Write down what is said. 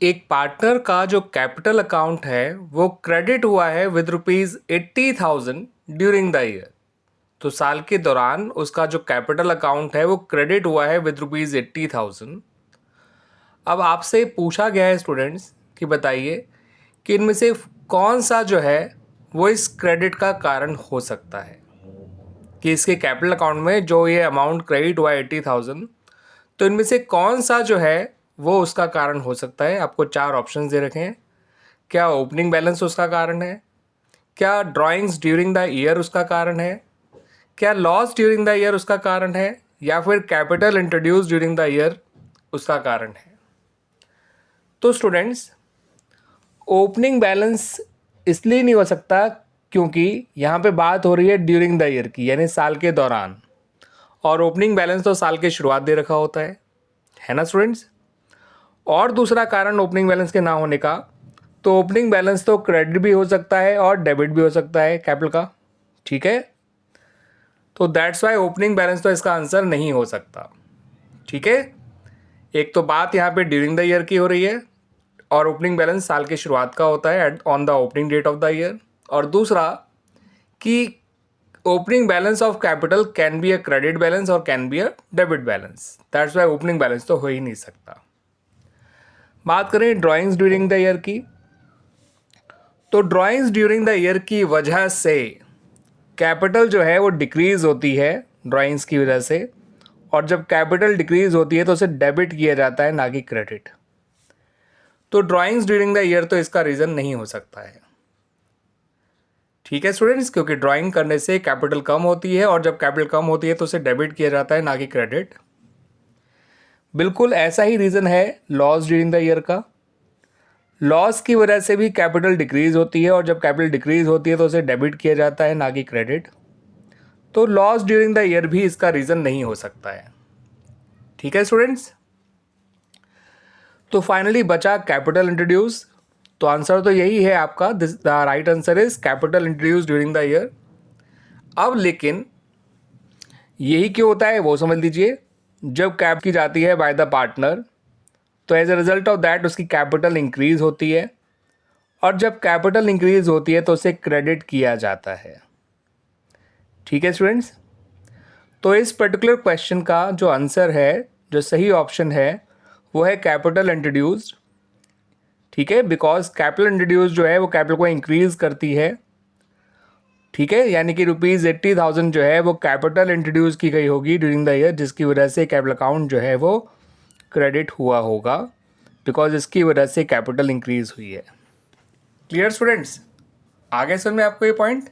एक पार्टनर का जो कैपिटल अकाउंट है वो क्रेडिट हुआ है विद ₹80,000 ड्यूरिंग द ईयर। तो साल के दौरान उसका जो कैपिटल अकाउंट है वो क्रेडिट हुआ है विद ₹80,000। अब आपसे पूछा गया है स्टूडेंट्स कि बताइए कि इनमें से कौन सा जो है वो इस क्रेडिट का कारण हो सकता है, कि इसके कैपिटल अकाउंट में जो ये अमाउंट क्रेडिट हुआ है 80,000, तो इनमें से कौन सा जो है वो उसका कारण हो सकता है। आपको 4 ऑप्शंस दे रखे हैं। क्या ओपनिंग बैलेंस उसका कारण है, क्या ड्राइंग्स ड्यूरिंग द ईयर उसका कारण है, क्या लॉस ड्यूरिंग द ईयर उसका कारण है, या फिर capital introduce during the year उसका कारण है। तो स्टूडेंट्स, ओपनिंग बैलेंस इसलिए नहीं हो सकता क्योंकि यहाँ पे बात हो रही है ड्यूरिंग द ईयर की, यानी साल के दौरान, और ओपनिंग बैलेंस तो साल के शुरुआत दे रखा होता है ना स्टूडेंट्स। और दूसरा कारण ओपनिंग बैलेंस के ना होने का, तो ओपनिंग बैलेंस तो क्रेडिट भी हो सकता है और डेबिट भी हो सकता है कैपिटल का, ठीक है। तो दैट्स वाई ओपनिंग बैलेंस तो इसका आंसर नहीं हो सकता, ठीक है। एक तो बात यहाँ पे ड्यूरिंग द ईयर की हो रही है और ओपनिंग बैलेंस साल की शुरुआत का होता है on the opening date of the year, और दूसरा कि opening balance of capital can be a credit balance और can be a debit balance. That's why opening balance तो हो ही नहीं सकता। बात करें ड्राइंग्स ड्यूरिंग द ईयर की, तो ड्राइंग्स ड्यूरिंग द ईयर की वजह से कैपिटल जो है वो डिक्रीज़ होती है ड्राइंग्स की वजह से, और जब कैपिटल डिक्रीज़ होती है तो उसे डेबिट किया जाता है, ना कि क्रेडिट। तो ड्राइंग्स ड्यूरिंग द ईयर तो इसका रीज़न नहीं हो सकता है, ठीक है स्टूडेंट्स, क्योंकि ड्राइंग करने से कैपिटल कम होती है और जब कैपिटल कम होती है तो उसे डेबिट किया जाता है, ना कि क्रेडिट। बिल्कुल ऐसा ही रीज़न है लॉस ड्यूरिंग द ईयर का। लॉस की वजह से भी कैपिटल डिक्रीज़ होती है और जब कैपिटल डिक्रीज़ होती है तो उसे डेबिट किया जाता है, ना कि क्रेडिट। तो लॉस ड्यूरिंग द ईयर भी इसका रीज़न नहीं हो सकता है, ठीक है स्टूडेंट्स। तो फाइनली बचा कैपिटल इंट्रोड्यूस। तो आंसर तो यही है आपका, this the right answer is capital introduce during the year. अब लेकिन यही क्यों होता है वो समझ लीजिए। जब कैप की जाती है बाय द पार्टनर, तो as a result of that उसकी कैपिटल इंक्रीज होती है, और जब कैपिटल इंक्रीज होती है तो उसे क्रेडिट किया जाता है, ठीक है स्टूडेंट्स। तो इस पर्टिकुलर क्वेश्चन का जो आंसर है, जो सही ऑप्शन है, वो है कैपिटल इंट्रोड्यूस्ड, ठीक है। बिकॉज कैपिटल इंट्रोड्यूस्ड जो है वो कैपिटल को इंक्रीज करती है, ठीक है। यानी कि ₹80,000 जो है वो कैपिटल इंट्रोड्यूस की गई होगी ड्यूरिंग द ईयर, जिसकी वजह से कैपिटल अकाउंट जो है वो क्रेडिट हुआ होगा, बिकॉज इसकी वजह से कैपिटल इंक्रीज हुई है। क्लियर स्टूडेंट्स, आगे समझ में आपको ये पॉइंट।